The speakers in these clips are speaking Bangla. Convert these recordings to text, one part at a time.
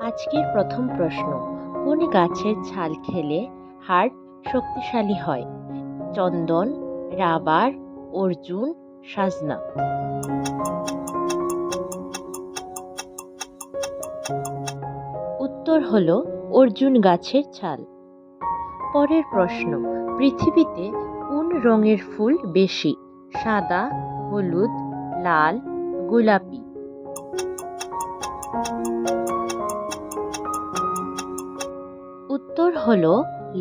আজকের প্রথম প্রশ্ন, কোন গাছের ছাল খেলে হাড় শক্তিশালী হয়? চন্দন, রাবার, অর্জুন, সাজনা। উত্তর হলো অর্জুন গাছের ছাল। পরের প্রশ্ন, পৃথিবীতে কোন রঙের ফুল বেশি? সাদা, হলুদ, লাল, গোলাপি। উত্তর হলো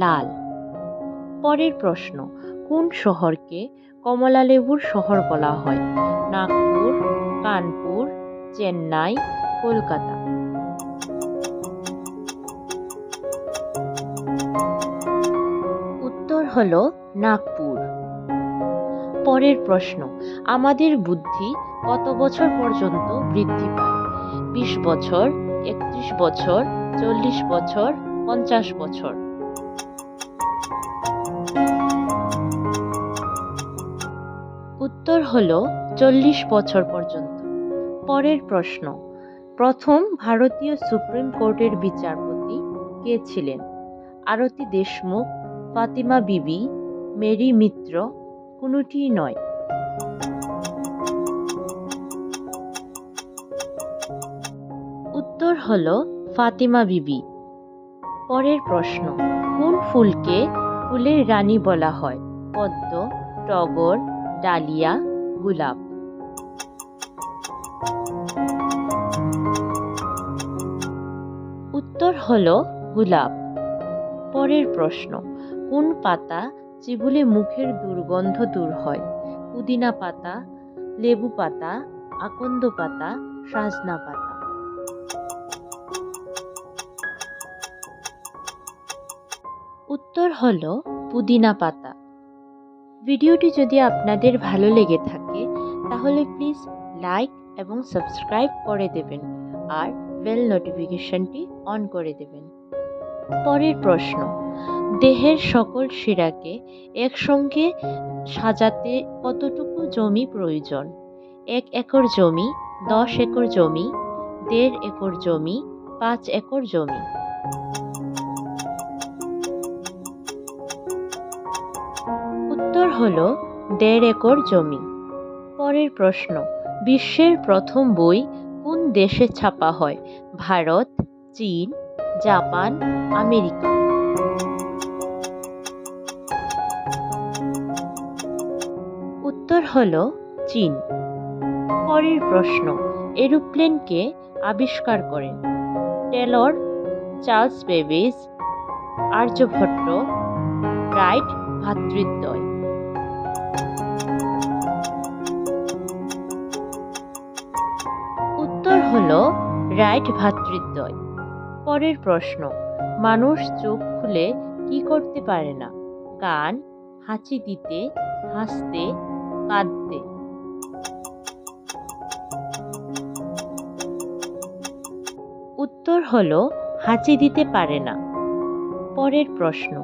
লাল। পরের প্রশ্ন, কোন শহরকে কমলালেবুর শহর বলা হয়? নাগপুর, কানপুর, চেন্নাই, কলকাতা। উত্তর হলো নাগপুর। পরের প্রশ্ন, আমাদের বুদ্ধি কত বছর পর্যন্ত বৃদ্ধি পায়? 20 বছর, 31 বছর, 40 বছর, 50 বছর। উত্তর হলো 40 বছর পর্যন্ত। পরের প্রশ্ন, প্রথম ভারতীয় সুপ্রিম কোর্টের বিচারপতি কে ছিলেন? আরতি দেশমুখ, ফাতিমা বিবি, মেরি মিত্র, কোনটিই নয়। উত্তর হলো ফাতিমা বিবি। পরের প্রশ্ন, কোন ফুলকে ফুলের রানী বলা হয়? পদ্ম, টগর, ডালিয়া, গোলাপ। উত্তর হলো গোলাপ। পরের প্রশ্ন, কোন পাতা চিবুলে মুখের দুর্গন্ধ দূর হয়? পুদিনা পাতা, লেবু পাতা, আকন্দ পাতা, সাজনা পাতা। উত্তর হলো পুদিনা পাতা। ভিডিওটি যদি আপনাদের ভালো লেগে থাকে তাহলে প্লিজ লাইক এবং সাবস্ক্রাইব করে দেবেন আর বেল নোটিফিকেশনটি অন করে দেবেন। পরের প্রশ্ন, দেহের সকল শিরাকে একসঙ্গে সাজাতে কতটুকু জমি প্রয়োজন? 1 একর জমি, 10 একর জমি, 1.5 একর জমি, 5 একর জমি। উত্তর হলো 1.5 একর জমি। পরের প্রশ্ন, বিশ্বের প্রথম বই কোন দেশে ছাপা হয়? ভারত, চীন, জাপান, আমেরিকা। উত্তর হলো চীন। পরের প্রশ্ন, এরোপ্লেনকে আবিষ্কার করেন? Taylor, Charles Babbage, Aryabhatta, Wright ভ্রাতৃদ্বয়। উত্তর হলো রাইট ভ্রাতৃদ্বয়। পরের প্রশ্ন, মানুষ চোখ খুলে কি করতে পারে না? গান, হাঁচি দিতে, হাসতে, কাঁদতে। উত্তর হলো হাঁচি দিতে পারে না। পরের প্রশ্ন,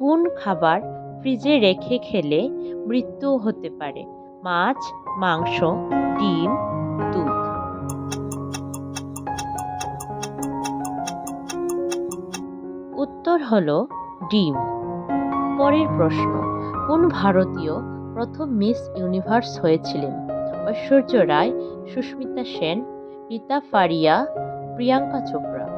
কোন খাবার ফ্রিজে রেখে খেলে মৃত্যু হতে পারে? মাছ, মাংস, ডিম, দুধ। উত্তর হলো ডিম। পরের প্রশ্ন, কোন ভারতীয় প্রথম মিস ইউনিভার্স হয়েছিলেন? ঐশ্বর্য রায়, সুস্মিতা সেন, রীতা ফারিয়া, প্রিয়াঙ্কা চোপড়া।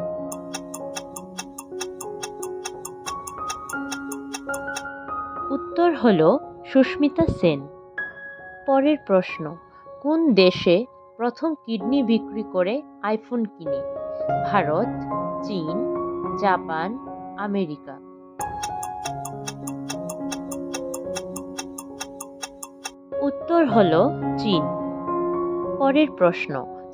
উত্তর হলো সুস্মিতা সেন। পরের প্রশ্ন, কোন দেশে প্রথম কিডনি বিক্রি করে আইফোন কিনে? ভারত, চীন, জাপান, আমেরিকা। উত্তর হলো চীন। পরের প্রশ্ন,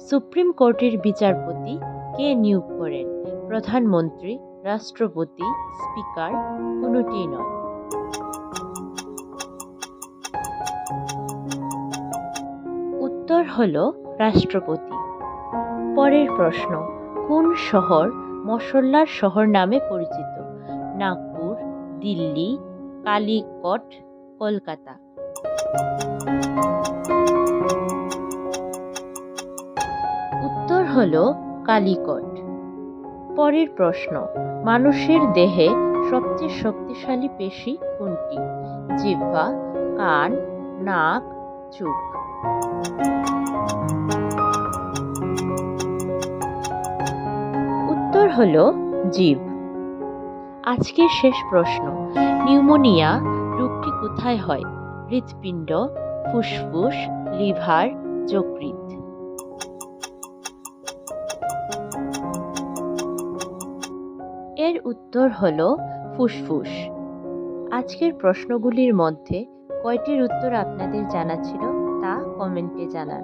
সুপ্রিম কোর্টের বিচারপতি কে নিয়োগ করেন? প্রধানমন্ত্রী, রাষ্ট্রপতি, স্পিকার, কোনটিই নয়। উত্তর হলো রাষ্ট্রপতি। পরের প্রশ্ন, কোন শহর মশলার শহর নামে পরিচিত? নাগপুর, দিল্লি, কালিকট, কলকাতা। উত্তর হলো কালিকট। পরের প্রশ্ন, মানুষের দেহে সবচেয়ে শক্তিশালী পেশি কোনটি? জিহ্বা, কান, নাক, চোখ। উত্তর হলো জিভ। আজকের শেষ প্রশ্ন, নিউমোনিয়া রোগটি কোথায় হয়? হৃৎপিণ্ড, ফুসফুস, লিভার, যকৃৎ। এর উত্তর হলো ফুসফুস। আজকের প্রশ্নগুলির মধ্যে কয়টির উত্তর আপনাদের জানা ছিল তা কমেন্টে জানান।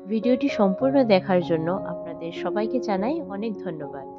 ভিডিওটি সম্পূর্ণ দেখার জন্য আপনাদের সবাইকে জানাই অনেক ধন্যবাদ।